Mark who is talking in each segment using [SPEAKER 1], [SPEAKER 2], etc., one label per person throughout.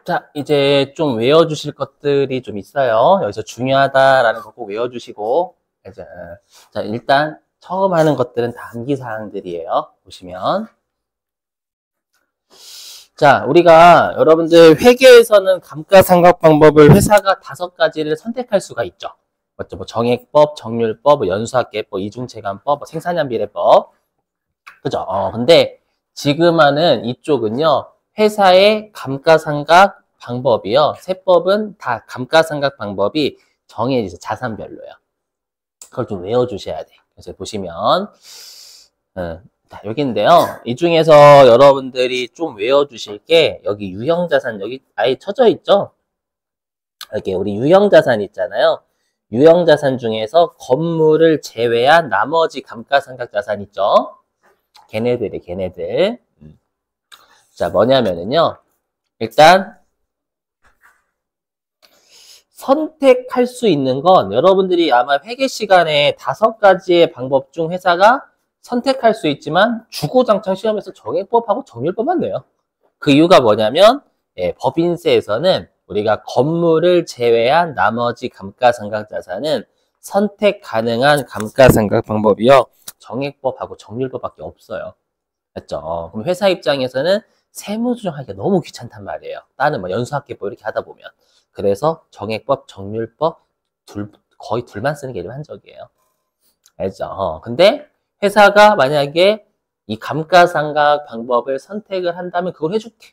[SPEAKER 1] 자, 이제 좀 외워주실 것들이 좀 있어요. 여기서 중요하다라는 거 꼭 외워주시고, 이제, 자, 일단 처음 하는 것들은 다 암기사항들이에요. 보시면. 자, 우리가 여러분들 회계에서는 감가상각 방법을 회사가 5가지를 선택할 수가 있죠. 맞죠? 뭐 정액법, 정률법, 뭐 연수학계법, 이중체감법, 뭐 생산량비례법. 그죠? 근데 지금 하는 이쪽은요, 회사의 감가상각 방법이요. 세법은 다 감가상각 방법이 정해져서 자산별로요. 그걸 좀 외워주셔야 돼. 그래서 보시면, 자, 여기인데요. 이 중에서 여러분들이 좀 외워주실 게, 여기 유형자산, 여기 아예 쳐져 있죠? 여기 우리 유형자산 있잖아요. 유형자산 중에서 건물을 제외한 나머지 감가상각 자산 있죠? 걔네들. 자, 뭐냐면은요. 일단, 선택할 수 있는 건 여러분들이 아마 회계 시간에 5가지의 방법 중 회사가 선택할 수 있지만 주고장창 시험에서 정액법하고 정률법만 내요. 그 이유가 뭐냐면 법인세에서는 우리가 건물을 제외한 나머지 감가상각 자산은 선택 가능한 감가상각 방법이요. 정액법하고 정률법밖에 없어요. 맞죠? 그럼 회사 입장에서는 세무 조정하기가 너무 귀찮단 말이에요. 다른 뭐 연수학계법 이렇게 하다 보면. 그래서 정액법, 정률법 거의 둘만 쓰는 게 일반적이에요. 알죠? 근데 회사가 만약에 이 감가상각 방법을 선택을 한다면 그걸 해줄게.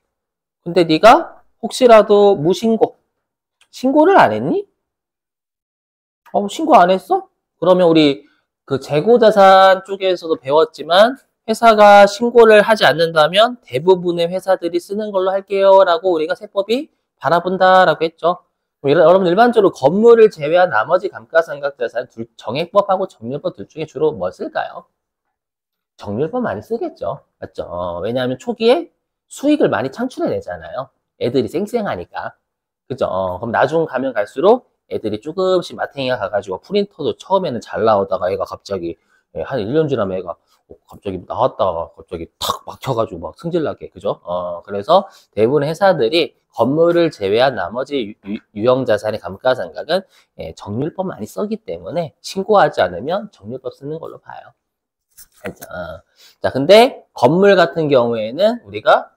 [SPEAKER 1] 근데 네가 혹시라도 무신고, 신고를 안 했니? 신고 안 했어? 그러면 우리 그 재고자산 쪽에서도 배웠지만 회사가 신고를 하지 않는다면 대부분의 회사들이 쓰는 걸로 할게요 라고 우리가 세법이 바라본다라고 했죠. 여러분 일반적으로 건물을 제외한 나머지 감가상각 자산 정액법하고 정률법 둘 중에 주로 뭐 쓸까요? 정률법 많이 쓰겠죠. 맞죠? 왜냐하면 초기에 수익을 많이 창출해내잖아요. 애들이 쌩쌩하니까. 그죠? 그럼 나중 가면 갈수록 애들이 조금씩 마탱이가 가가지고 프린터도 처음에는 잘 나오다가 애가 갑자기 한 1년 지나면 애가 갑자기 나왔다가 갑자기 탁 막혀가지고 막 승질나게. 그죠? 그래서 대부분 회사들이 건물을 제외한 나머지 유형 자산의 감가상각은 정률법 많이 쓰기 때문에 신고하지 않으면 정률법 쓰는 걸로 봐요. 자, 근데 건물 같은 경우에는 우리가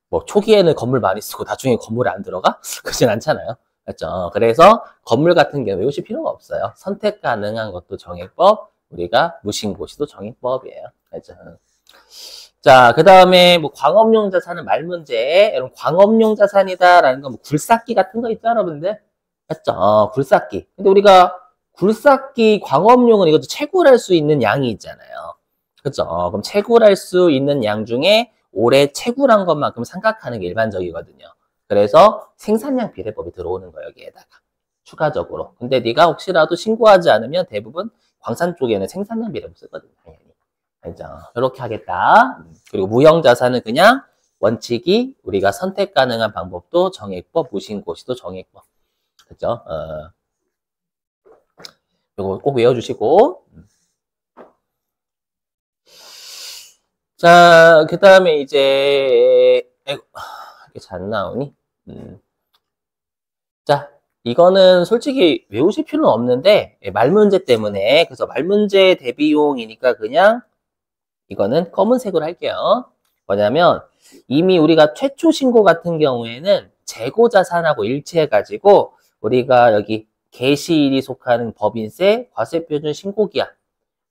[SPEAKER 1] 뭐 초기에는 건물 많이 쓰고 나중에 건물에 안 들어가? 그렇진 않잖아요. 맞죠? 그래서 건물 같은 경우 외우실 필요가 없어요. 선택 가능한 것도 정액법, 우리가 무신고시도 정액법이에요. 맞죠? 자, 그 다음에 뭐 광업용 자산은 말문제. 여러분 광업용 자산이다라는 건 뭐 굴삭기 같은 거 있죠, 여러분들? 맞죠? 굴삭기. 근데 우리가 굴삭기 광업용은 이것도 채굴할 수 있는 양이 있잖아요. 그죠? 그럼 채굴할 수 있는 양 중에 올해 채굴한 것만큼 삼각하는 게 일반적이거든요. 그래서 생산량 비례법이 들어오는 거예요, 여기에다가. 추가적으로. 근데 네가 혹시라도 신고하지 않으면 대부분 광산 쪽에는 생산량 비례법 쓰거든요, 당연히. 알죠? 이렇게 하겠다. 그리고 무형자산은 그냥 원칙이 우리가 선택 가능한 방법도 정액법, 무신고시도 정액법. 그죠? 이거 꼭 외워주시고. 자, 그 다음에 이제, 이렇게 잘 나오니? 자, 이거는 솔직히 외우실 필요는 없는데, 말문제 때문에, 그래서 말문제 대비용이니까 그냥, 이거는 검은색으로 할게요. 뭐냐면, 이미 우리가 최초 신고 같은 경우에는 재고자산하고 일치해가지고, 우리가 여기 개시일이 속하는 법인세, 과세표준 신고기한,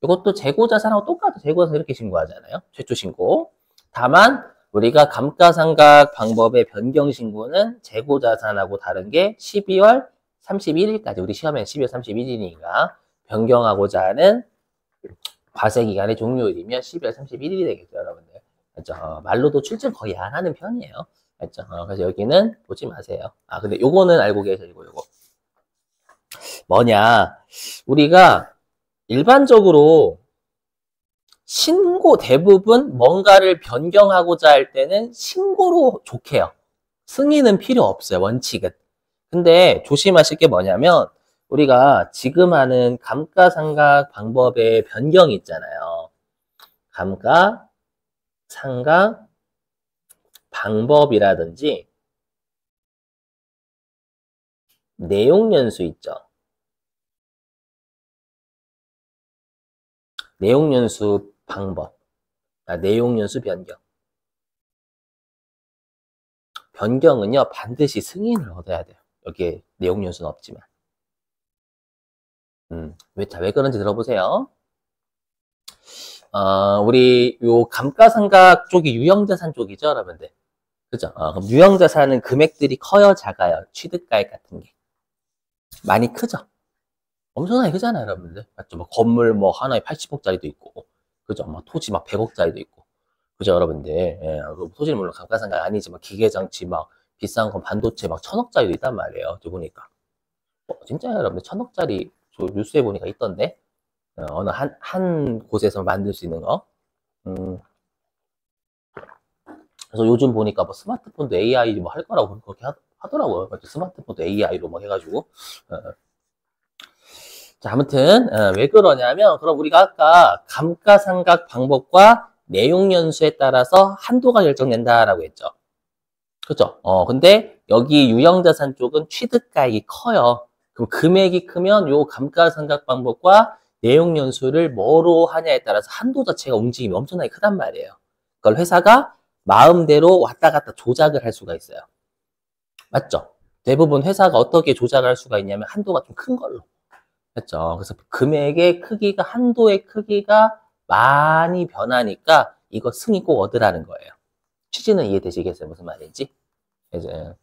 [SPEAKER 1] 이것도 재고자산하고 똑같아. 재고자산 이렇게 신고하잖아요. 최초 신고. 다만 우리가 감가상각 방법의 변경 신고는 재고자산하고 다른 게 12월 31일까지. 우리 시험에는 12월 31일이니까 변경하고자 하는 과세기간의 종료일이면 12월 31일이 되겠죠, 여러분들. 그렇죠? 말로도 출증 거의 안 하는 편이에요. 그렇죠? 그래서 여기는 보지 마세요. 근데 요거는 알고 계시고, 요거. 뭐냐. 우리가 일반적으로 신고 대부분 뭔가를 변경하고자 할 때는 신고로 좋게요. 승인은 필요 없어요, 원칙은. 근데 조심하실 게 뭐냐면 우리가 지금 하는 감가상각 방법의 변경이 있잖아요. 감가상각 방법이라든지 내용연수 있죠. 내용연수 방법. 내용연수 변경. 변경은요, 반드시 승인을 얻어야 돼요. 여기에 내용연수는 없지만. 왜 그런지 들어보세요. 우리 요 감가상각 쪽이 유형자산 쪽이죠, 여러분들. 그죠? 그럼 유형자산은 금액들이 커요, 작아요? 취득가액 같은 게. 많이 크죠? 엄청나게 크잖아요, 여러분들. 맞죠? 뭐 건물 뭐 하나에 80억짜리도 있고, 그죠? 막 토지 막 100억짜리도 있고. 그죠, 여러분들. 예, 토지는 물론 감가상각 아니지만 기계장치 막 비싼 건 반도체 막 1000억짜리도 있단 말이에요. 저 보니까. 진짜 여러분들 1000억짜리 저 뉴스에 보니까 있던데. 어느 한 곳에서 만들 수 있는 거. 그래서 요즘 보니까 뭐 스마트폰도 AI 뭐 할 거라고 그렇게 하더라고요. 스마트폰도 AI로 막 해가지고. 자, 아무튼, 왜 그러냐면, 그럼 우리가 아까 감가상각 방법과 내용연수에 따라서 한도가 결정된다라고 했죠. 그죠? 근데 여기 유형자산 쪽은 취득가액이 커요. 그럼 금액이 크면 요 감가상각 방법과 내용연수를 뭐로 하냐에 따라서 한도 자체가 움직임이 엄청나게 크단 말이에요. 그걸 회사가 마음대로 왔다 갔다 조작을 할 수가 있어요. 맞죠? 대부분 회사가 어떻게 조작을 할 수가 있냐면 한도가 좀 큰 걸로. 맞죠? 그래서 금액의 크기가, 한도의 크기가 많이 변하니까 이거 승인 꼭 얻으라는 거예요. 취지는 이해되시겠어요? 무슨 말인지? 이제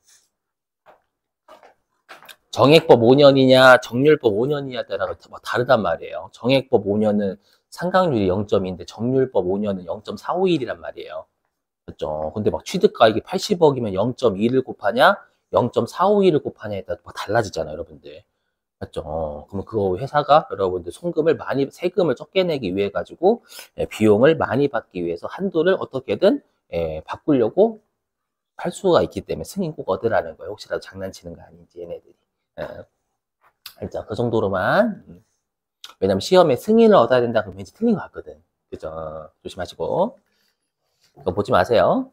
[SPEAKER 1] 정액법 5년이냐 정률법 5년이냐 따라 다르단 말이에요. 정액법 5년은 상각률이 0점인데 정률법 5년은 0.451이란 말이에요. 그렇죠? 근데 막 취득가액이 80억이면 0.2를 곱하냐 0.451을 곱하냐에 따라 막 달라지잖아요, 여러분들. 맞죠? 그러면 그거 회사가 여러분들 세금을 적게 내기 위해 가지고 비용을 많이 받기 위해서 한도를 어떻게든 바꾸려고 할 수가 있기 때문에 승인 꼭 얻으라는 거예요. 혹시라도 장난치는 거 아닌지 얘네들이. 알죠? 그 정도로만. 왜냐면 시험에 승인을 얻어야 된다 그러면 왠지 틀린 것 같거든. 그죠? 조심하시고. 그거 보지 마세요.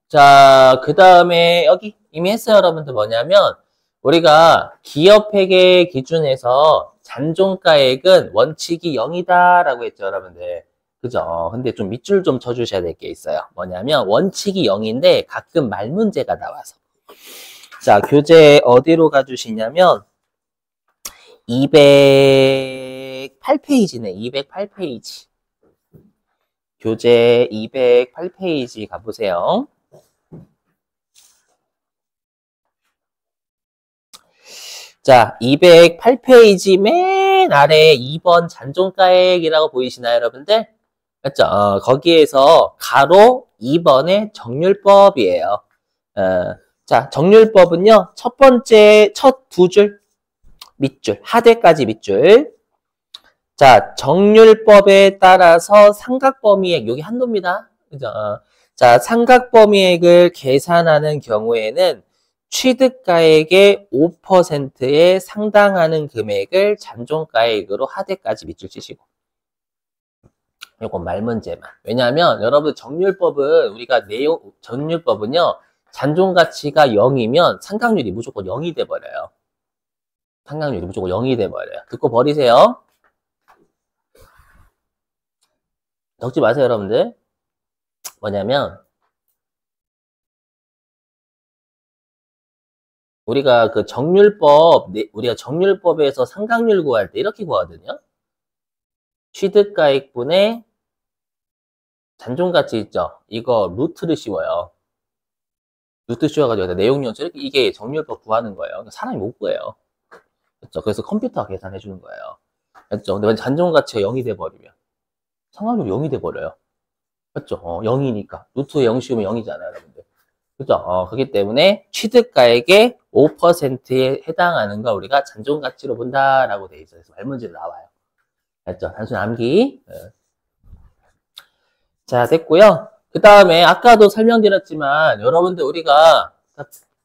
[SPEAKER 1] 자, 그 다음에 여기 이미 했어요, 여러분들. 뭐냐면 우리가 기업회계 기준에서 잔존가액은 원칙이 0이다라고 했죠, 여러분들. 그죠? 근데 좀 밑줄 좀 쳐주셔야 될 게 있어요. 뭐냐면 원칙이 0인데 가끔 말문제가 나와서. 자, 교재 어디로 가주시냐면 208페이지네. 208페이지. 교재 208페이지 가보세요. 자, 208페이지 맨 아래 2번 잔존가액이라고 보이시나요, 여러분들? 맞죠? 거기에서 가로 2번의 정률법이에요. 자, 정률법은요, 첫 두 줄, 밑줄, 하대까지 밑줄. 자, 정률법에 따라서 삼각범위액, 여기 한도입니다. 그죠? 자, 삼각범위액을 계산하는 경우에는 취득가액의 5%에 상당하는 금액을 잔존가액으로 하대까지 밑줄 치시고. 이건 말문제만. 왜냐하면 여러분 정률법은 정률법은요. 잔존가치가 0이면 상각률이 무조건 0이 돼버려요. 상각률이 무조건 0이 돼버려요. 듣고 버리세요. 적지 마세요, 여러분들. 뭐냐면 우리가 우리가 정률법에서 상각률 구할 때 이렇게 구하거든요. 취득가액분의 잔존가치 있죠? 이거 루트를 씌워요. 루트 씌워가지고 내용연수 이게 정률법 구하는 거예요. 사람이 못 구해요. 그렇죠? 그래서 컴퓨터가 계산해 주는 거예요. 그렇죠? 근데 잔존가치가 0이 돼버리면 상각률이 0이 돼버려요. 그렇죠? 0이니까 루트에 0 씌우면 0이잖아요, 여러분들. 그죠? 그렇기 때문에 취득가액의 5%에 해당하는 거 우리가 잔존가치로 본다라고 돼 있어요. 그래서 말문제로 나와요. 알죠? 단순 암기. 자, 됐고요. 그 다음에 아까도 설명드렸지만 여러분들 우리가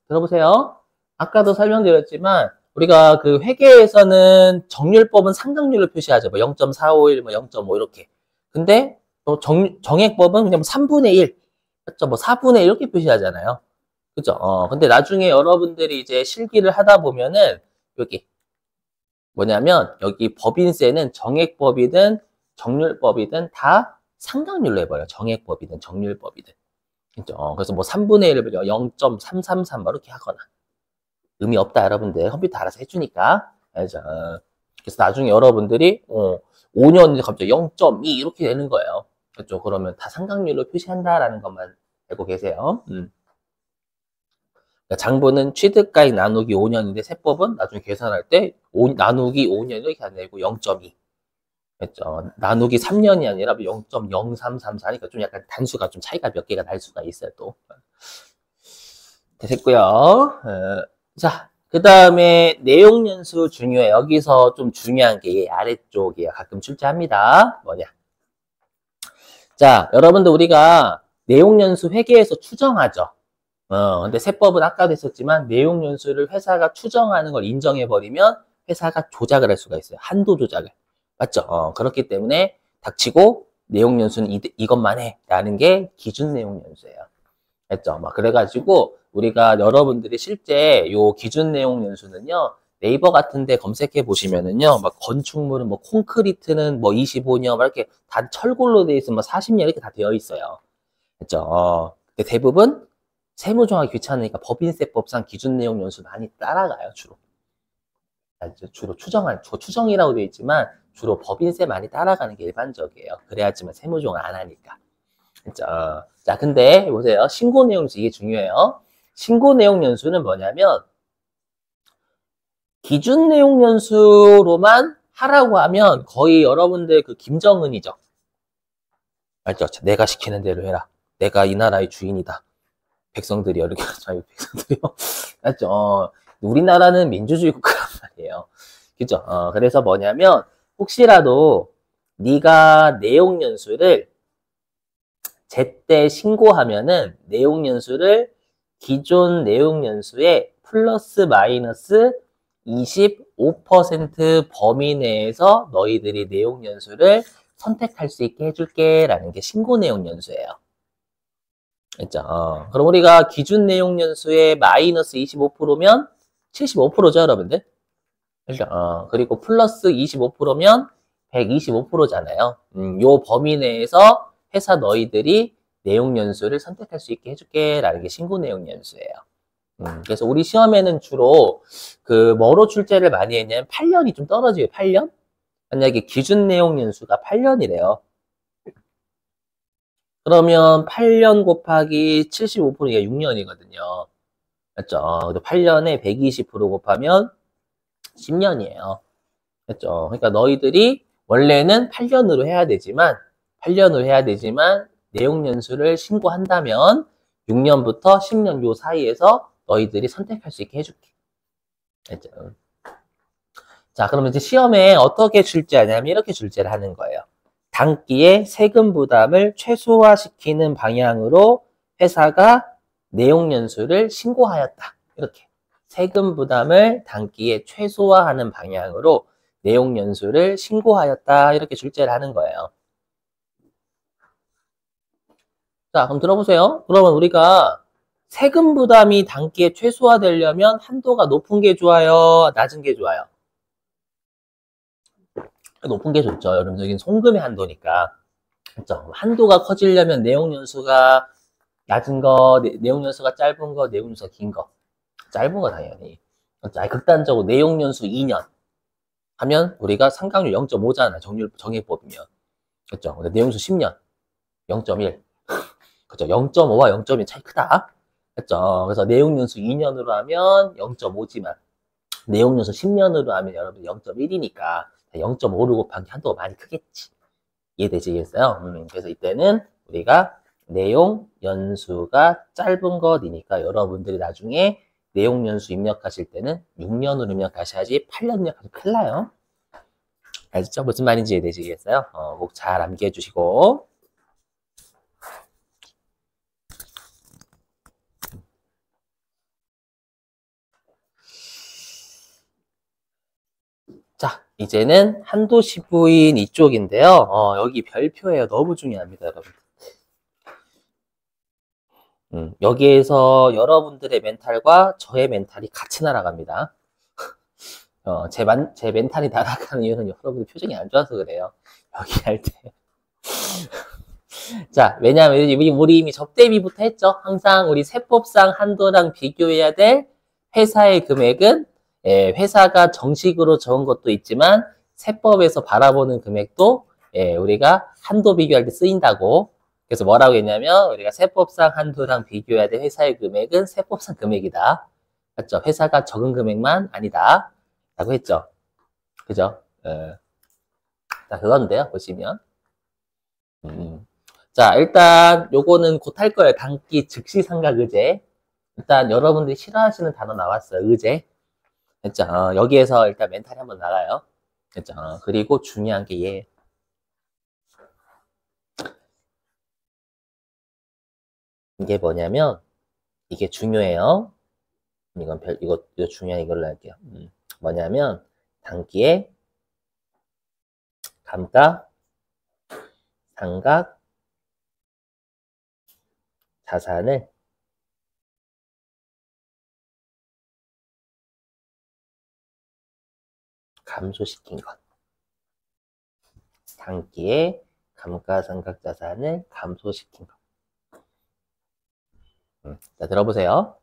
[SPEAKER 1] 들어보세요. 아까도 설명드렸지만 우리가 그 회계에서는 정률법은 상각률을 표시하죠. 뭐 0.451, 뭐 0.5 이렇게. 근데 또 정액법은 그냥 3분의 1, 그렇죠? 뭐 4분의 1 이렇게 표시하잖아요. 그죠? 근데 나중에 여러분들이 이제 실기를 하다 보면은, 여기, 뭐냐면, 여기 법인세는 정액법이든 정률법이든 다 상각률로 해버려요. 정액법이든 정률법이든. 그죠? 그래서 뭐 3분의 1을 0.333 이렇게 하거나. 의미 없다, 여러분들. 컴퓨터 알아서 해주니까. 알죠? 그래서 나중에 여러분들이, 5년 이제 갑자기 0.2 이렇게 되는 거예요. 그렇죠? 그러면 다 상각률로 표시한다라는 것만 알고 계세요. 그러니까 장부는 취득가액 나누기 5년인데 세법은 나중에 계산할 때 나누기 5년 이렇게 안 되고 0.2. 그렇죠? 나누기 3년이 아니라 0.0334니까 좀 약간 단수가 좀 차이가 몇 개가 날 수가 있어요, 또. 됐고요. 자, 그 다음에 내용연수 중요해. 여기서 좀 중요한 게 아래쪽이에요. 가끔 출제합니다. 뭐냐? 자, 여러분들 우리가 내용연수 회계에서 추정하죠. 근데 세법은 아까도 했었지만 내용연수를 회사가 추정하는 걸 인정해버리면 회사가 조작을 할 수가 있어요. 한도 조작을. 맞죠? 그렇기 때문에 닥치고 내용연수는 이것만 해. 라는 게 기준 내용연수예요. 했죠. 막 그래가지고 우리가 여러분들이 실제 요 기준 내용 연수는요. 네이버 같은 데 검색해 보시면은요. 막 건축물은 뭐 콘크리트는 뭐 25년 막 이렇게 다 철골로 돼 있으면 뭐 40년 이렇게 다 되어 있어요. 했죠. 근데 대부분 세무정하기 귀찮으니까 법인세법상 기준 내용 연수 많이 따라가요, 주로. 주로 추정이라고 되어 있지만 주로 법인세 많이 따라가는 게 일반적이에요. 그래야지만 세무정을 안 하니까. 자, 근데 보세요. 신고 내용 연수 이게 중요해요. 신고 내용 연수는 뭐냐면 기준 내용 연수로만 하라고 하면 거의 여러분들 그 김정은이죠. 알죠? 내가 시키는 대로 해라. 내가 이 나라의 주인이다. 백성들이요. 이렇게 자유 백성들이요. 맞죠? 우리나라는 민주주의 국가란 말이에요. 그죠? 그래서 뭐냐면 혹시라도 네가 내용 연수를 제때 신고하면은 내용 연수를 기존 내용 연수에 플러스 마이너스 25% 범위 내에서 너희들이 내용 연수를 선택할 수 있게 해줄게 라는 게 신고 내용 연수예요. 그죠? 그럼 우리가 기준 내용 연수의 마이너스 25%면 75%죠, 여러분들? 그죠? 그리고 플러스 25%면 125%잖아요. 요 범위 내에서 회사 너희들이 내용 연수를 선택할 수 있게 해줄게 라는 게 신고 내용 연수예요. 그래서 우리 시험에는 주로 그 뭐로 출제를 많이 했냐면 8년이 좀 떨어져요. 8년? 만약에 기준 내용 연수가 8년이래요. 그러면 8년 곱하기 75%가 6년이거든요. 맞죠? 8년에 120% 곱하면 10년이에요. 맞죠? 그러니까 너희들이 원래는 8년으로 해야 되지만 내용 연수를 신고한다면 6년부터 10년 요 사이에서 너희들이 선택할 수 있게 해줄게. 알죠? 자, 그러면 이제 시험에 어떻게 출제하냐면 이렇게 출제를 하는 거예요. 단기에 세금 부담을 최소화시키는 방향으로 회사가 내용 연수를 신고하였다. 이렇게. 세금 부담을 단기에 최소화하는 방향으로 내용 연수를 신고하였다. 이렇게 출제를 하는 거예요. 자, 그럼 들어보세요. 그러면 우리가 세금 부담이 단기에 최소화되려면 한도가 높은 게 좋아요? 낮은 게 좋아요? 높은 게 좋죠. 여러분, 여기는 송금의 한도니까. 그렇죠? 한도가 커지려면 내용 연수가 낮은 거, 내용 연수가 짧은 거, 내용 연수가 긴 거. 짧은 거 당연히. 그렇죠? 극단적으로 내용 연수 2년 하면 우리가 상각률 0.5잖아. 정액법이면. 그렇죠? 근데 내용 연수 10년 0.1. 그죠? 0.5와 0.1 차이 크다. 그죠? 그래서 내용 연수 2년으로 하면 0.5지만 내용 연수 10년으로 하면 여러분 0.1이니까 0.5를 곱하기 한도가 많이 크겠지. 이해되시겠어요? 그래서 이때는 우리가 내용 연수가 짧은 것이니까 여러분들이 나중에 내용 연수 입력하실 때는 6년으로 입력하셔야지 8년 입력하시면 큰일 나요. 알겠죠? 무슨 말인지 이해되시겠어요? 꼭 잘 암기해 주시고. 자, 이제는 한도시부인 이쪽인데요. 여기 별표예요. 너무 중요합니다, 여러분. 여기에서 여러분들의 멘탈과 저의 멘탈이 같이 날아갑니다. 제 멘탈이 날아가는 이유는 여러분들 표정이 안 좋아서 그래요. 여기 할 때. 자, 왜냐하면 우리 이미 접대비부터 했죠. 항상 우리 세법상 한도랑 비교해야 될 회사의 금액은 회사가 정식으로 적은 것도 있지만 세법에서 바라보는 금액도 우리가 한도 비교할 때 쓰인다고. 그래서 뭐라고 했냐면 우리가 세법상 한도랑 비교해야 될 회사의 금액은 세법상 금액이다. 맞죠? 회사가 적은 금액만 아니다. 라고 했죠. 그죠? 자, 그건데요. 보시면. 자, 일단 요거는 곧 할 거예요. 단기 즉시 삼각의제. 일단 여러분들이 싫어하시는 단어 나왔어요. 의제. 됐죠? 여기에서 일단 멘탈이 한번 나가요. 됐죠? 그리고 중요한 게 얘. 이게 뭐냐면 이게 중요해요. 이거 중요한 이걸로 할게요. 뭐냐면 단기에 감가, 상각, 자산을 감소시킨 것. 단기에 감가상각 자산을 감소시킨 것. 자, 들어보세요.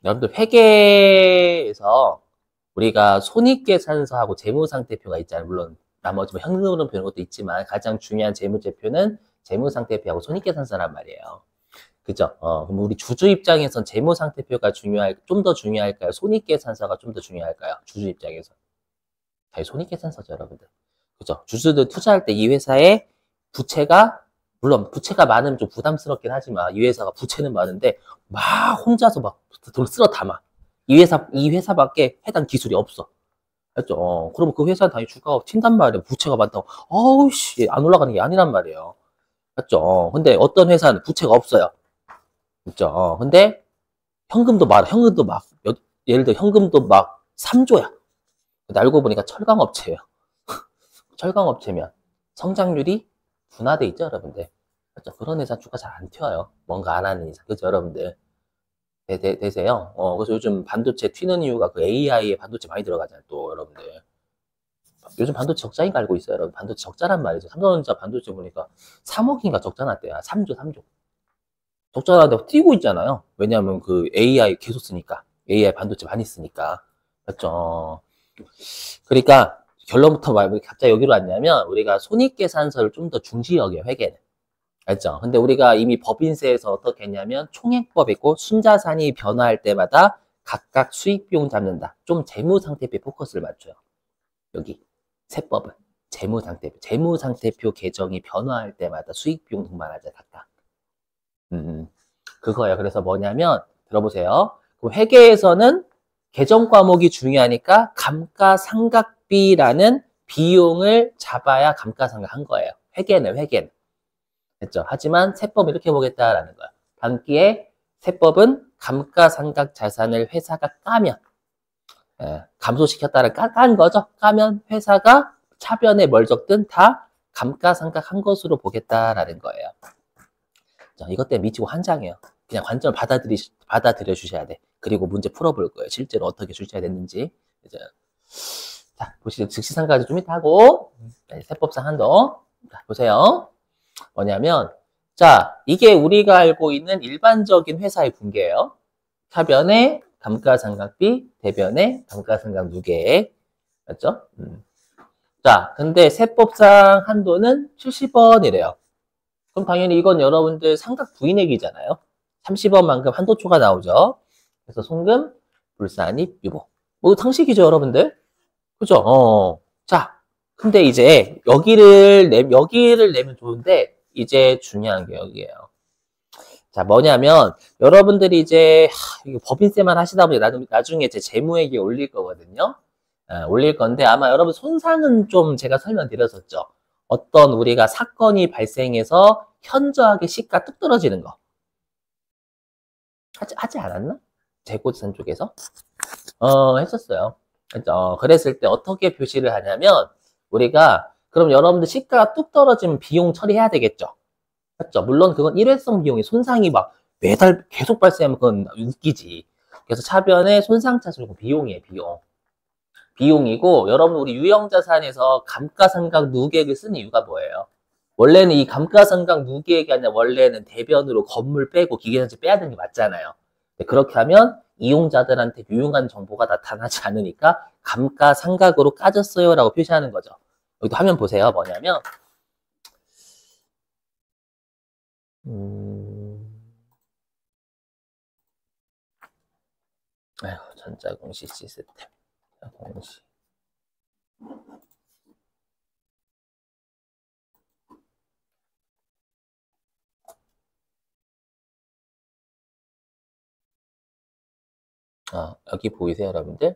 [SPEAKER 1] 여러분들 회계에서 우리가 손익계산서하고 재무상태표가 있잖아요. 물론 나머지 뭐 현금으로 배우는 것도 있지만 가장 중요한 재무제표는 재무상태표하고 손익계산서란 말이에요. 그죠? 그럼 우리 주주 입장에선 재무상태표가 좀 더 중요할까요? 손익계산서가 좀 더 중요할까요? 주주 입장에서. 자, 손익계산서죠, 여러분들. 그죠? 주주들 투자할 때 이 회사의 부채가, 물론 부채가 많으면 좀 부담스럽긴 하지만 이 회사가 부채는 많은데 막 혼자서 막 돈 쓸어 담아. 이 회사밖에 해당 기술이 없어. 알죠? 그럼 그 회사는 당연히 주가가 튄단 말이에요. 부채가 많다고. 어우, 씨, 안 올라가는 게 아니란 말이에요. 맞죠? 근데 어떤 회사는 부채가 없어요. 그죠? 근데 현금도 많아. 현금도 막, 예를 들어 현금도 막 3조야. 알고 보니까 철강업체예요. 철강업체면 성장률이 둔화돼 있죠, 여러분들. 그렇죠? 그런 회사 주가 잘 안 튀어요. 뭔가 안 하는 이상. 그죠, 여러분들? 되세요? 그래서 요즘 반도체 튀는 이유가 그 AI에 반도체 많이 들어가잖아요, 또, 여러분들. 요즘 반도체 적자인 거 알고 있어요, 여러분. 반도체 적자란 말이죠. 삼성전자 반도체 보니까 3억인가 적자 났대요. 3조. 적자 나는데 뛰고 있잖아요. 왜냐하면 그 AI 계속 쓰니까. AI 반도체 많이 쓰니까. 맞죠? 그러니까 결론부터 말하면 갑자기 여기로 왔냐면 우리가 손익계산서를 좀 더 중시 여겨요, 회계는. 알죠? 근데 우리가 이미 법인세에서 어떻게 했냐면 총액법 있고 순자산이 변화할 때마다 각각 수익비용 잡는다. 좀 재무상태표에 포커스를 맞춰요. 여기 세법은 재무상태표 계정이 변화할 때마다 수익비용 등반하자 각각. 그거예요. 그래서 뭐냐면 들어보세요. 회계에서는 계정 과목이 중요하니까 감가상각비라는 비용을 잡아야 감가상각한 거예요. 회계는. 됐죠? 하지만 세법은 이렇게 보겠다라는 거야. 단기에 세법은 감가상각 자산을 회사가 까면 감소시켰다는 깐 거죠. 까면 회사가 차변에 뭘 적든 다 감가상각한 것으로 보겠다라는 거예요. 자, 이것 때문에 미치고 환장해요. 그냥 관점을 받아들여 주셔야 돼. 그리고 문제 풀어볼 거예요. 실제로 어떻게 출제가 됐는지. 이제 자, 보시죠. 즉시상까지 좀 이따 하고 세법상 한도. 자, 보세요. 뭐냐면 자, 이게 우리가 알고 있는 일반적인 회사의 분계예요. 차변에 감가상각비, 대변에 감가상각 누계. 맞죠? 자, 근데 세법상 한도는 70원이래요. 그럼 당연히 이건 여러분들 상각 부인액이잖아요. 30원만큼 한도초가 나오죠. 그래서 송금, 불산입, 유보. 뭐 상식이죠, 여러분들? 그죠? 자, 근데 이제 여기를 내면 좋은데 이제 중요한 게 여기예요. 자, 뭐냐면 여러분들이 이제 이거 법인세만 하시다 보니 나중에 제 재무회계 올릴 거거든요. 올릴 건데 아마 여러분 손상은 좀 제가 설명드렸었죠. 어떤 우리가 사건이 발생해서 현저하게 시가 뚝 떨어지는 거. 하지 않았나? 재고지산 쪽에서? 했었어요. 그랬을 때 어떻게 표시를 하냐면 우리가 그럼 여러분들 시가가 뚝 떨어지면 비용 처리해야 되겠죠. 맞죠? 물론 그건 일회성 비용이 손상이 막 매달 계속 발생하면 그건 웃기지. 그래서 차변의 손상차손 비용이에요, 비용. 비용이고, 여러분, 우리 유형자산에서 감가상각 누계액을 쓰는 이유가 뭐예요? 원래는 이 감가상각 누계액이 아니라 원래는 대변으로 건물 빼고 기계산지 빼야 되는 게 맞잖아요. 그렇게 하면 이용자들한테 유용한 정보가 나타나지 않으니까 감가상각으로 까졌어요 라고 표시하는 거죠. 여기도 화면 보세요. 뭐냐면 아이고, 전자공시 시스템 공시 여기 보이세요, 여러분들?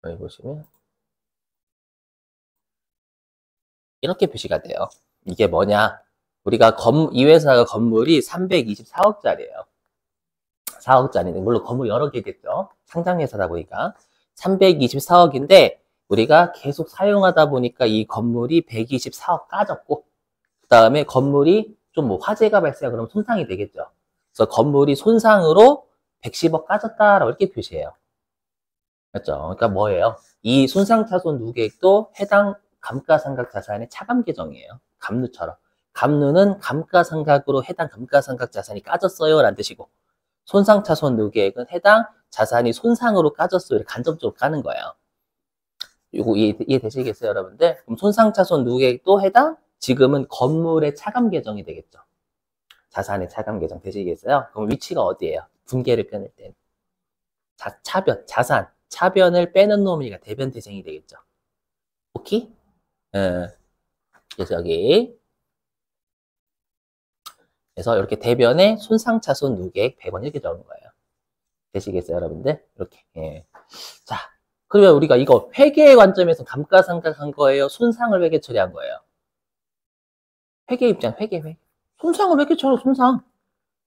[SPEAKER 1] 여기 보시면 이렇게 표시가 돼요. 이게 뭐냐? 우리가 이 회사가 건물이 324억짜리예요. 4억짜리인데 물론 건물 여러 개겠죠. 상장회사다 보니까 324억인데 우리가 계속 사용하다 보니까 이 건물이 124억 까졌고 그 다음에 건물이 좀 뭐 화재가 발생하면 그럼 손상이 되겠죠. 그래서 건물이 손상으로 110억 까졌다라고 이렇게 표시해요. 맞죠? 그러니까 뭐예요? 이 손상차손 누계액도 해당 감가상각 자산의 차감 계정이에요. 감누처럼. 감누는 감가상각으로 해당 감가상각 자산이 까졌어요 라는 뜻이고 손상차손 누계액은 해당 자산이 손상으로 까졌어요. 간접적으로 까는 거예요. 이거 이해되시겠어요, 여러분들? 그럼 손상차손 누계액도 해당 지금은 건물의 차감 계정이 되겠죠. 자산의 차감 계정 되시겠어요? 그럼 위치가 어디예요? 분계를 끊을 때. 차변, 자산, 차변을 빼는 놈이니까 대변 대생이 되겠죠. 오케이? 그래서 여기 그래서 이렇게 대변에 손상차손 누계액 100원 이렇게 적은 거예요. 되시겠어요, 여러분들? 이렇게. 예. 자, 그러면 우리가 이거 회계의 관점에서 감가상각한 거예요? 손상을 회계 처리한 거예요? 회계 입장, 회계. 손상을 회계 처리, 손상.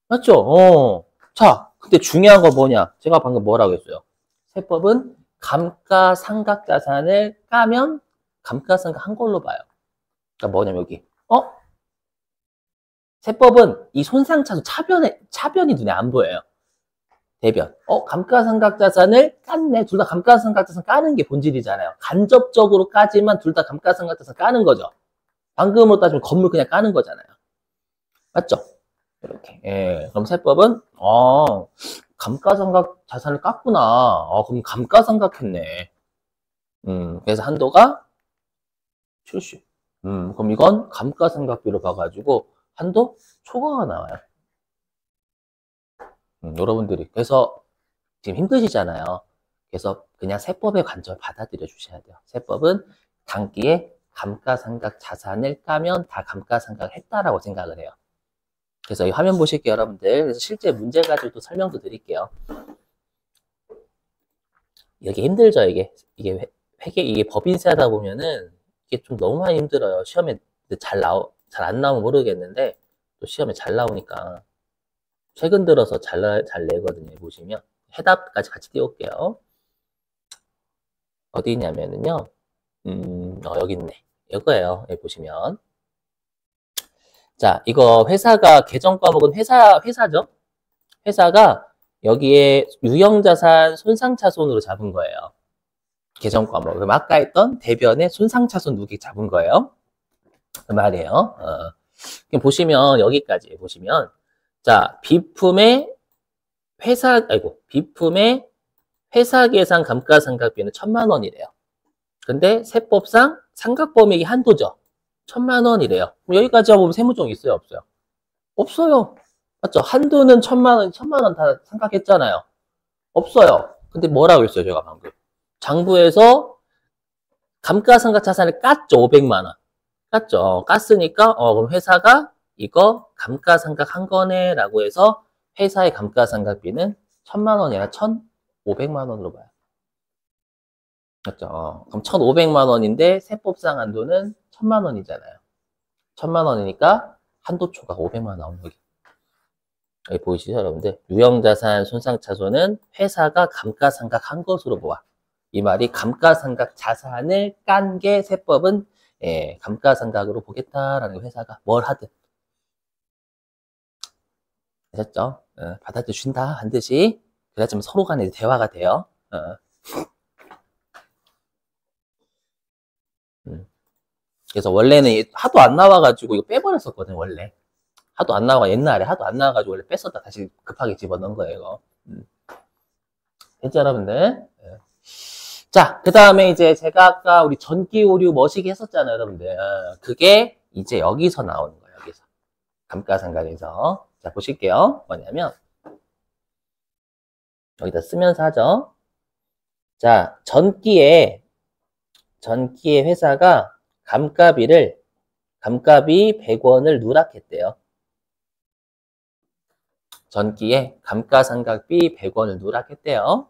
[SPEAKER 1] 맞죠? 자, 근데 중요한 거 뭐냐? 제가 방금 뭐라고 했어요? 세법은 감가상각 자산을 까면 감가상각 한 걸로 봐요. 그러니까 뭐냐면 여기. 세법은 이 손상차손 차변이 눈에 안 보여요. 대변. 감가상각 자산을 깠네. 둘 다 감가상각 자산 까는 게 본질이잖아요. 간접적으로 까지만 둘 다 감가상각 자산 까는 거죠. 방금으로 따지면 건물 그냥 까는 거잖아요. 맞죠? 이렇게. 예. 그럼 세법은, 감가상각 자산을 깠구나. 그럼 감가상각했네. 그래서 한도가 70. 그럼 이건 감가상각비로 봐가지고 한도 초과가 나와요. 여러분들이. 그래서 지금 힘드시잖아요. 그래서 그냥 세법의 관점을 받아들여 주셔야 돼요. 세법은 단기에 감가상각 자산을 까면 다 감가상각 했다라고 생각을 해요. 그래서 이 화면 보실게요, 여러분들. 그래서 실제 문제 가지고 또 설명도 드릴게요. 여기 힘들죠, 이게 회계, 이게 법인세 하다 보면은 이게 좀 너무 많이 힘들어요. 시험에 잘 안 나오면 모르겠는데 또 시험에 잘 나오니까 최근 들어서 잘 내거든요. 보시면 해답까지 같이 띄울게요. 어디 있냐면은요. 여기 있네. 이거예요. 여기 보시면. 자, 이거 회사가 계정 과목은 회사죠. 회사가 여기에 유형자산 손상차손으로 잡은 거예요. 계정 과목. 그럼 아까 했던 대변의 손상차손 누계 잡은 거예요. 그 말이에요. 그럼 보시면 여기까지 보시면 자, 비품의 회사 계산 감가상각비는 1,000만 원이래요. 근데 세법상 상각범위액이 한도죠. 1,000만 원이래요. 여기까지 보면 세무종 있어요, 없어요? 없어요. 맞죠? 한도는 1,000만 원, 1,000만 원 다 상각했잖아요. 없어요. 근데 뭐라고 했어요, 제가 방금? 장부에서 감가상각 자산을 깠죠, 500만 원. 깠죠. 깠으니까, 그럼 회사가 이거 감가상각 한 거네, 라고 해서 회사의 감가상각비는 1,000만 원이 아니라 1,500만 원으로 봐요. 맞죠? 그럼 1,500만 원인데 세법상 한도는 1,000만 원이잖아요. 1,000만 원이니까 한도 초과가 500만 원 나오는 거기. 여기 보이시죠, 여러분들? 유형자산 손상차손은 회사가 감가상각 한 것으로 보아. 이 말이 감가상각 자산을 깐 게 세법은 예, 감가상각으로 보겠다라는 회사가 뭘 하든. 아셨죠? 받아들여준다, 반드시. 그래야 좀 서로 간에 대화가 돼요. 그래서 원래는 하도 안 나와가지고 이거 빼버렸었거든, 원래. 하도 안 나와, 옛날에 하도 안 나와가지고 원래 뺐었다 다시 급하게 집어넣은 거예요, 이거. 됐죠, 여러분들? 자, 그 다음에 이제 제가 아까 우리 전기 오류 머시기 했었잖아요, 여러분들. 그게 이제 여기서 나오는 거예요, 여기서. 감가상각에서. 자, 보실게요. 뭐냐면, 여기다 쓰면서 하죠. 자, 전기에 회사가 감가비 100원을 누락했대요. 전기에 감가상각비 100원을 누락했대요.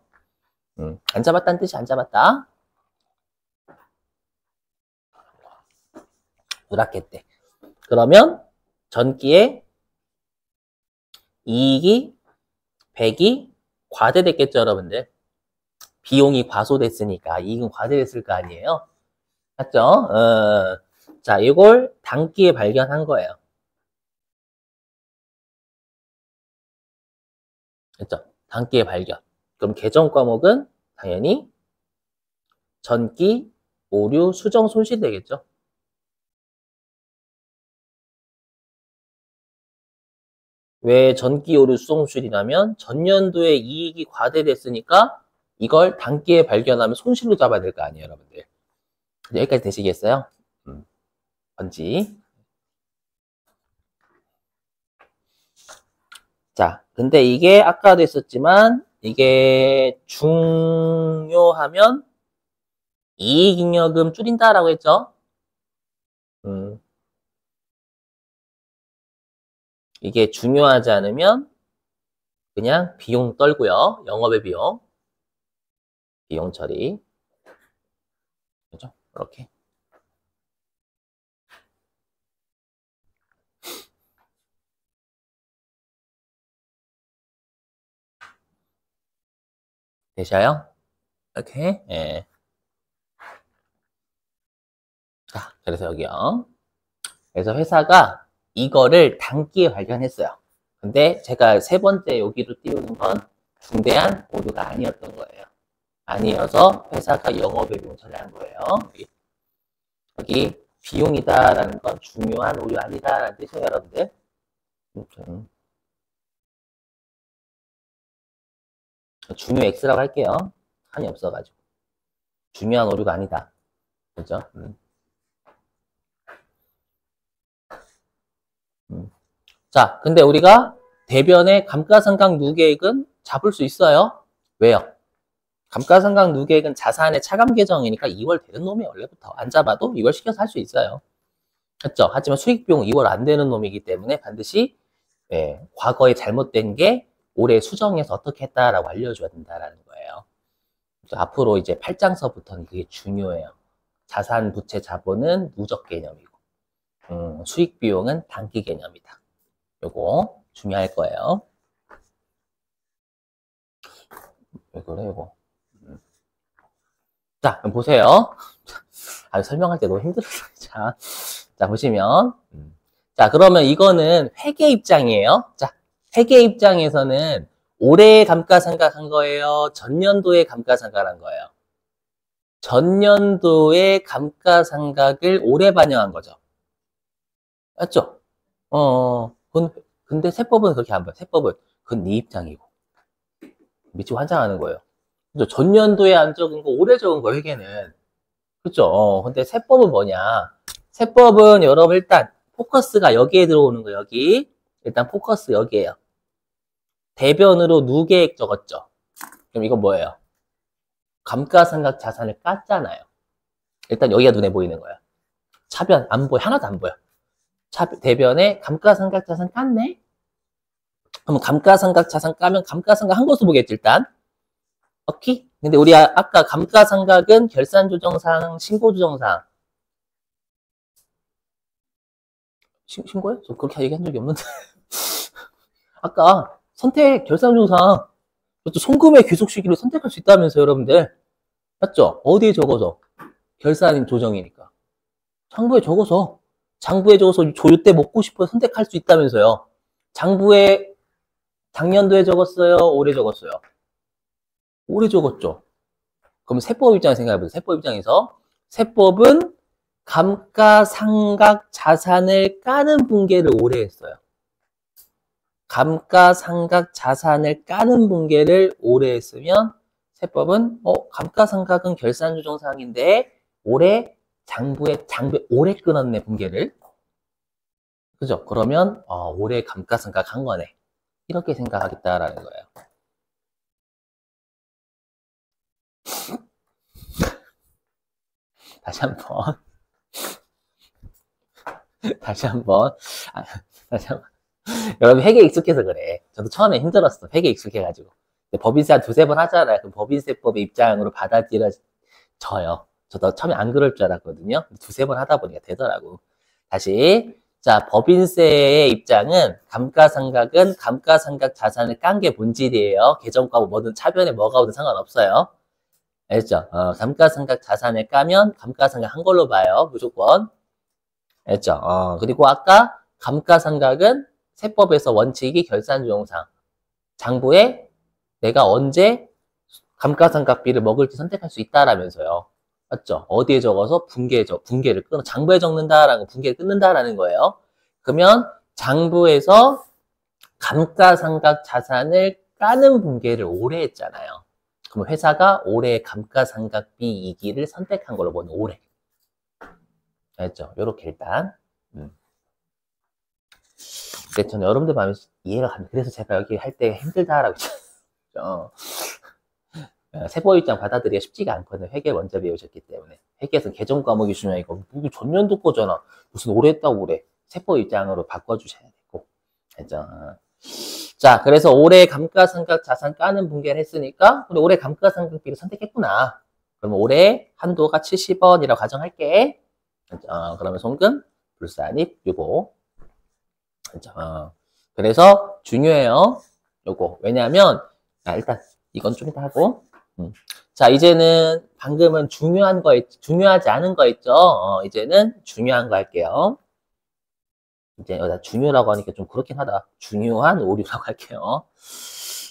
[SPEAKER 1] 안 잡았다는 뜻이 안 잡았다. 누락했대. 그러면 전기에 이익이 100이 과대됐겠죠, 여러분들. 비용이 과소됐으니까 이익은 과대됐을 거 아니에요. 맞죠? 자, 이걸 단기에 발견한 거예요. 그렇죠? 단기에 발견. 그럼 계정 과목은 당연히 전기, 오류, 수정, 손실 되겠죠? 왜 전기, 오류, 수정, 손실이냐면 전년도에 이익이 과대됐으니까 이걸 단기에 발견하면 손실로 잡아야 될 거 아니에요, 여러분들. 여기까지 되시겠어요? 번지. 자, 근데 이게 아까도 했었지만 이게 중요하면 이익잉여금 줄인다라고 했죠? 이게 중요하지 않으면 그냥 비용 떨고요. 영업의 비용 처리. 그죠? 이렇게. 되셔요? 이렇게. 예. 자, 그래서 여기요. 그래서 회사가 이거를 단기에 발견했어요. 근데 제가 세 번째 여기로 띄우는 건 중대한 오류가 아니었던 거예요. 아니어서 회사가 영업의 비용 처리한 거예요. 여기 비용이다라는 건 중요한 오류 아니다라는 뜻이에요, 여러분들. 중요 X라고 할게요. 한이 없어가지고. 중요한 오류가 아니다. 그죠? 자, 근데 우리가 대변의 감가상각 누계액은 잡을 수 있어요. 왜요? 감가상각 누계액은 자산의 차감 계정이니까 2월 되는 놈이 원래부터 안 잡아도 2월 시켜서 할 수 있어요. 그렇죠? 하지만 수익비용 2월 안 되는 놈이기 때문에 반드시 과거에 잘못된 게 올해 수정해서 어떻게 했다라고 알려줘야 된다라는 거예요. 앞으로 이제 8장서부터는 그게 중요해요. 자산, 부채, 자본은 누적 개념이고 수익 비용은 단기 개념이다. 요거 중요할 거예요. 왜 그래 이거? 자, 그럼 보세요. 설명할 때 너무 힘들었어요. 자, 보시면 자, 그러면 이거는 회계 입장이에요. 자, 회계 입장에서는 올해의 감가상각한 거예요? 전년도에 감가상각한 거예요? 전년도의 감가상각을 올해 반영한 거죠. 맞죠? 근데 세법은 그렇게 안 봐요. 세법은 그건 네 입장이고 미치고 환장하는 거예요. 그죠? 전년도에 안 적은 거 올해 적은 거 회계는 그죠? 근데 세법은 뭐냐? 세법은 여러분 일단 포커스가 여기에 들어오는 거예요. 여기 일단 포커스 여기에요. 대변으로 누계액 적었죠. 그럼 이건 뭐예요? 감가상각 자산을 깠잖아요. 일단 여기가 눈에 보이는 거야. 차변 안 보여. 하나도 안 보여. 대변에 감가상각 자산 깠네? 그럼 감가상각 자산 까면 감가상각 한 것으로 보겠지, 일단. 오케이? 근데 우리 아까 감가상각은 결산조정상, 신고조정상. 신고해? 저 그렇게 얘기한 적이 없는데. 아까 선택, 결산조정상. 또 송금의 귀속 시기를 선택할 수 있다면서요, 여러분들. 맞죠? 어디에 적어서? 결산 조정이니까. 장부에 적어서 조유 때 먹고 싶어 선택할 수 있다면서요. 장부에 작년도에 적었어요? 올해 적었어요? 올해 적었죠. 그럼 세법 입장에서 생각해보세요. 세법 입장에서 세법은 감가상각 자산을 까는 분계를 올해 했어요. 감가상각 자산을 까는 분계를 올해 했으면 세법은 감가상각은 결산조정사항인데 올해 장부에 올해 끊었네 분계를. 그죠? 그러면 올해 감가상각 한 거네. 이렇게 생각하겠다라는 거예요. 다시 한번 다시 한번 여러분 회계에 익숙해서 그래. 저도 처음에 힘들었어. 회계에 익숙해가지고. 법인세 한 두세 번 하잖아요. 그럼 법인세법의 입장으로 받아들여져요. 저도 처음에 안 그럴 줄 알았거든요. 두세 번 하다 보니까 되더라고. 다시. 자, 법인세의 입장은 감가상각은 감가상각 자산을 깐 게 본질이에요. 계정과 뭐든 차변에 뭐가 오든 상관없어요. 알겠죠? 감가상각 자산을 까면 감가상각 한 걸로 봐요. 무조건. 알겠죠? 그리고 아까 감가상각은 세법에서 원칙이 결산조정상. 장부에 내가 언제 감가상각비를 먹을지 선택할 수 있다라면서요. 맞죠? 어디에 적어서 분계를 끊어. 장부에 적는다라는 거, 분계를 끊는다라는 거예요. 그러면 장부에서 감가상각 자산을 까는 분계를 올해 했잖아요. 그럼 회사가 올해 감가상각비 이기를 선택한 걸로 보는 올해. 알겠죠? 요렇게 일단. 근데 저는 여러분들 마음에 이해가 갑니다. 그래서 제가 여기 할 때 힘들다라고 했죠. 세법 입장 받아들이기가 쉽지가 않거든요. 회계 먼저 배우셨기 때문에. 회계에서는 개정 과목이 중요하고, 이거 전년도 거잖아. 무슨 오래 했다고 그래. 세법 입장으로 바꿔주셔야 되고. 알죠? 자, 그래서 올해 감가상각 자산 까는 분계를 했으니까, 우리 올해 감가상각비를 선택했구나. 그러면 올해 한도가 70원이라고 가정할게. 그러면 송금, 불산입, 요거. 그래서 중요해요. 요거. 왜냐하면, 일단 이건 좀 이따 하고. 자, 이제는 방금은 중요하지 않은 거 있죠? 이제는 중요한 거 할게요. 이제 중요라고 하니까 좀 그렇긴 하다. 중요한 오류라고 할게요.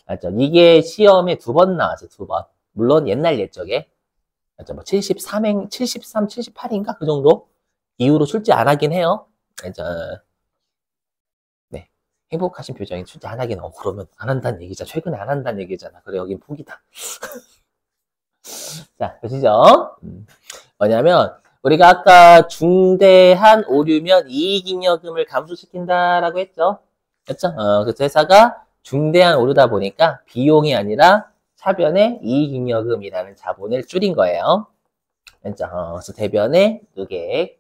[SPEAKER 1] 알죠? 이게 시험에 2번 나왔어요. 2번. 물론 옛날 옛적에. 알죠? 뭐 73, 78인가? 그 정도? 이후로 출제 안 하긴 해요. 알죠? 네. 행복하신 표정이 출제 안 하긴 그러면 안 한다는 얘기잖아. 최근에 안 한다는 얘기잖아. 그래, 여긴 포기다. 자, 보시죠. 뭐냐면, 우리가 아까 중대한 오류면 이익잉여금을 감소시킨다라고 했죠. 그렇죠? 그래서 회사가 중대한 오류다 보니까 비용이 아니라 차변에 이익잉여금이라는 자본을 줄인 거예요. 그렇죠? 그래서 대변에 누계.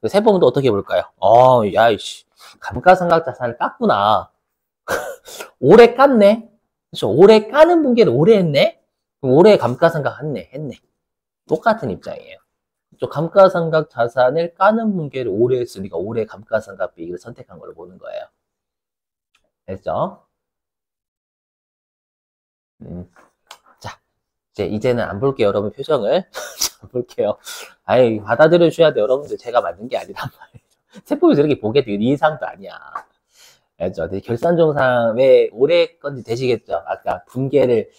[SPEAKER 1] 세법도 어떻게 볼까요? 야, 이씨. 감가상각 자산을 깠구나. 올해 깠네. 그렇죠? 올해 까는 분계를 올해 했네? 그럼 올해 감가상각 했네. 똑같은 입장이에요. 감가상각 자산을 까는 분계를 올해 했으니까 올해 감가상각 비익을 선택한 걸로 보는 거예요. 됐죠? 자, 이제는 안 볼게요. 여러분 표정을. 안 볼게요. 아이, 받아들여 주셔야 돼요. 여러분들 제가 만든 게 아니란 말이에요. 세법에서 이렇게 보게 되는 이상도 아니야. 알죠? 결산정상 왜 올해 건지 되시겠죠? 아까 분계를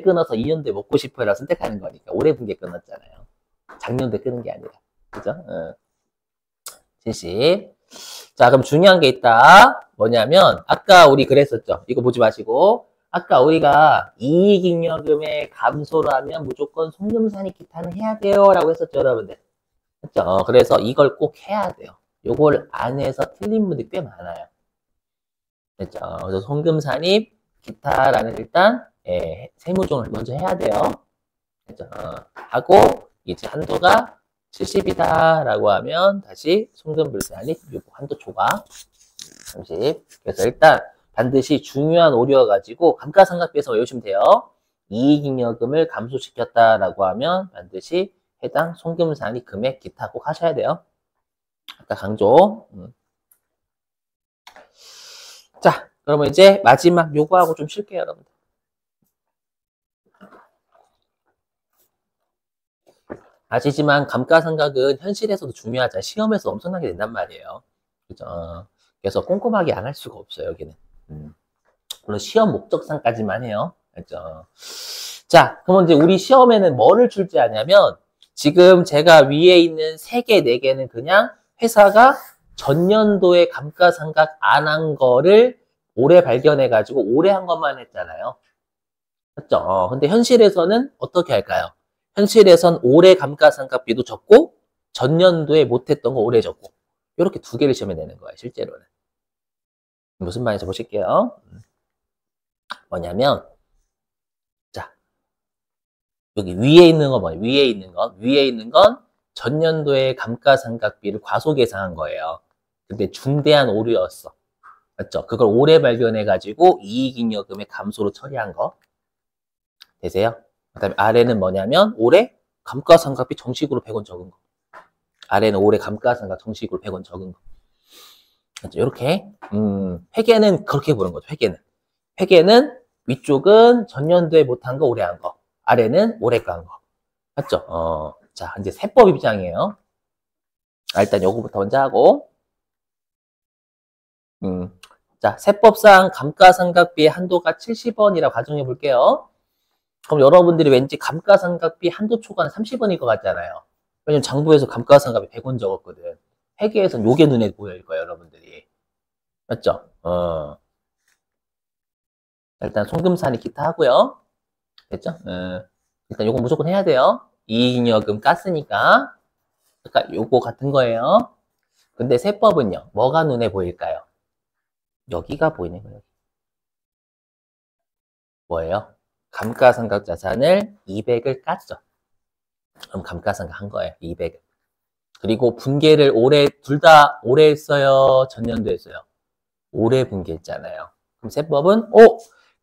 [SPEAKER 1] 끊어서 2년도에 먹고 싶어라 선택하는 거니까 올해 분계 끊었잖아요. 작년도에 끊은 게 아니라. 그죠? 70. 자, 그럼 중요한 게 있다. 뭐냐면, 아까 우리 그랬었죠. 이거 보지 마시고. 아까 우리가 이익잉여금의 감소를 하면 무조건 송금산입 기타는 해야 돼요. 라고 했었죠, 여러분들. 그렇죠? 그래서 이걸 꼭 해야 돼요. 요걸 안 해서 틀린 분들이 꽤 많아요. 그렇죠? 그래서 송금산입 기타라는 일단, 세무종을 먼저 해야 돼요. 그렇죠? 하고, 이제 한도가 70이다 라고 하면 다시 송금불산입 한도 초과 30. 그래서 일단 반드시 중요한 오류여가지고 감가상각비에서 외우시면 돼요. 이익잉여금을 감소시켰다 라고 하면 반드시 해당 송금산입 금액 기타 꼭 하셔야 돼요. 아까 강조. 자, 그러면 이제 마지막 요거하고 좀 쉴게요, 여러분들. 아시지만 감가상각은 현실에서도 중요하잖아요. 시험에서 엄청나게 된단 말이에요. 그죠? 그래서 꼼꼼하게 안 할 수가 없어요, 여기는. 물론 시험 목적상까지만 해요. 그죠? 자, 그럼 이제 우리 시험에는 뭐를 출제하냐면, 지금 제가 위에 있는 3개, 4개는 그냥 회사가 전년도에 감가상각 안 한 거를 올해 발견해가지고 올해 한 것만 했잖아요. 맞죠? 근데 현실에서는 어떻게 할까요? 현실에선 올해 감가상각비도 적고 전년도에 못했던 거 올해 적고 이렇게 2개를 시험에 내는 거예요. 실제로는. 무슨 말인지 보실게요. 뭐냐면 자 여기 위에 있는 거 뭐예요? 위에 있는 건 전년도에 감가상각비를 과소계상한 거예요. 근데 중대한 오류였어. 맞죠? 그걸 올해 발견해가지고 이익잉여금의 감소로 처리한 거. 되세요? 그 다음에 아래는 뭐냐면 올해 감가상각비 정식으로 100원 적은 거. 아래는 올해 감가상각 정식으로 100원 적은 거. 맞죠? 이렇게 회계는 그렇게 보는 거죠. 회계는 위쪽은 전년도에 못한 거 올해 한 거. 아래는 올해 거 한 거. 맞죠? 자, 이제 세법 입장이에요. 일단 요거부터 먼저 하고 자, 세법상 감가상각비의 한도가 70원이라고 가정해 볼게요. 그럼 여러분들이 왠지 감가상각비 한도 초과는 30원일 것 같잖아요. 왜냐면 장부에서 감가상각비 100원 적었거든. 회계에서는 요게 눈에 보일 거예요, 여러분들이. 맞죠? 일단 송금산이 기타 하고요. 됐죠? 일단 요거 무조건 해야 돼요. 이익잉여금 깠으니까. 그러니까 요거 같은 거예요. 근데 세법은요, 뭐가 눈에 보일까요? 여기가 보이는 거예요. 뭐예요? 감가상각 자산을 200을 깠죠. 그럼 감가상각 한 거예요. 200을. 그리고 분계를 둘 다 올해 했어요? 전년도 했어요? 올해 분계했잖아요. 그럼 세법은,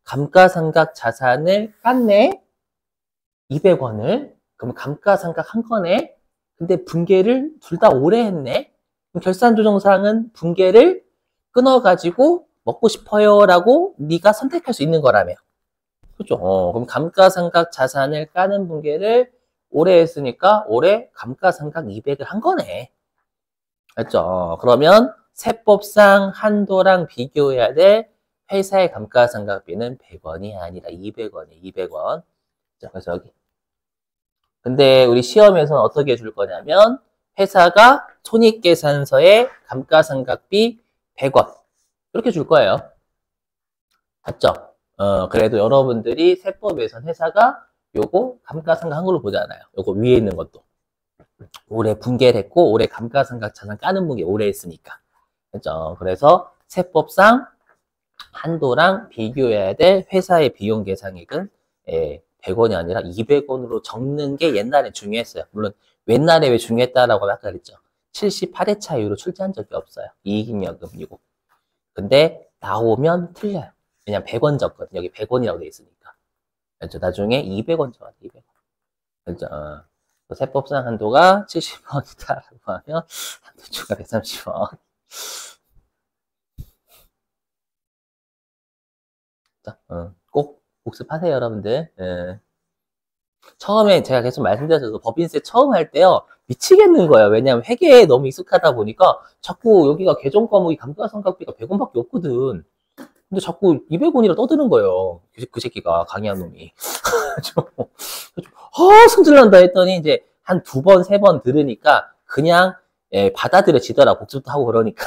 [SPEAKER 1] 감가상각 자산을 깠네? 200원을? 그럼 감가상각 한 거네? 근데 분계를 둘 다 올해 했네? 그럼 결산조정상은 분계를 끊어가지고 먹고 싶어요 라고 네가 선택할 수 있는 거라며. 그죠? 그럼 감가상각 자산을 까는 분계를 올해 했으니까 올해 감가상각 200을 한 거네. 맞죠? 그러면 세법상 한도랑 비교해야 될 회사의 감가상각비는 100원이 아니라 200원이에요. 200원. 자, 그래서 여기. 근데 우리 시험에서는 어떻게 줄 거냐면 회사가 손익계산서에 감가상각비 100원. 이렇게 줄 거예요. 맞죠? 그래도 여러분들이 세법에선 회사가 요거 감가상각 한 걸로 보잖아요. 요거 위에 있는 것도. 올해 분계를 했고, 올해 감가상각 자산 까는 분계 올해 했으니까. 그죠? 그래서 세법상 한도랑 비교해야 될 회사의 비용 계상액은 100원이 아니라 200원으로 적는 게 옛날에 중요했어요. 물론 옛날에 왜 중요했다라고 아까 그랬죠. 78회차 이후로 출제한 적이 없어요. 이익잉여금 이거. 근데 나오면 틀려요. 왜냐면 100원 적거든. 여기 100원이라고 돼 있으니까. 그렇죠? 나중에 200원 적어요. 200원. 그렇죠? 세법상 한도가 70원이다라고 하면 한도 추가 130원. 꼭 복습하세요, 여러분들. 처음에 제가 계속 말씀드렸어도 법인세 처음 할 때요, 미치겠는 거예요. 왜냐하면 회계에 너무 익숙하다 보니까 자꾸 여기가 계정 과목이 감가상각비가 100원밖에 없거든. 근데 자꾸 200원이라 떠드는 거예요. 그 새끼가 강의한 놈이. 승질난다 했더니 이제 한 2번, 3번 들으니까 그냥 받아들여지더라. 복습도 하고 그러니까.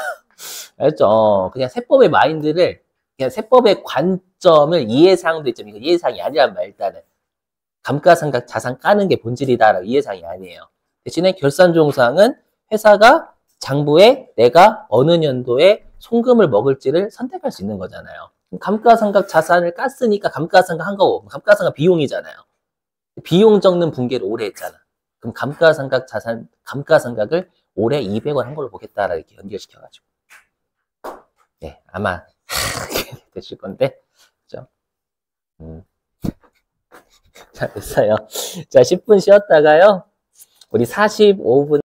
[SPEAKER 1] 알죠? 그냥 세법의 마인드를, 그냥 세법의 관점을 이해사항도 있죠. 이거 이해사항이 아니란 말, 일단은. 감가상각 자산 까는 게 본질이다라고 이해사항이 아니에요. 대신에 결산조정사항은 회사가 장부에 내가 어느 년도에 송금을 먹을지를 선택할 수 있는 거잖아요. 감가상각 자산을 깠으니까 감가상각 한 거고, 감가상각 비용이잖아요. 비용 적는 분계를 오래 했잖아. 그럼 감가상각 자산, 감가상각을 올해 200원 한 걸로 보겠다라 이렇게 연결시켜가지고. 네, 아마 되실 건데, 그죠? 자, 됐어요. 자, 10분 쉬었다가요. 우리 45분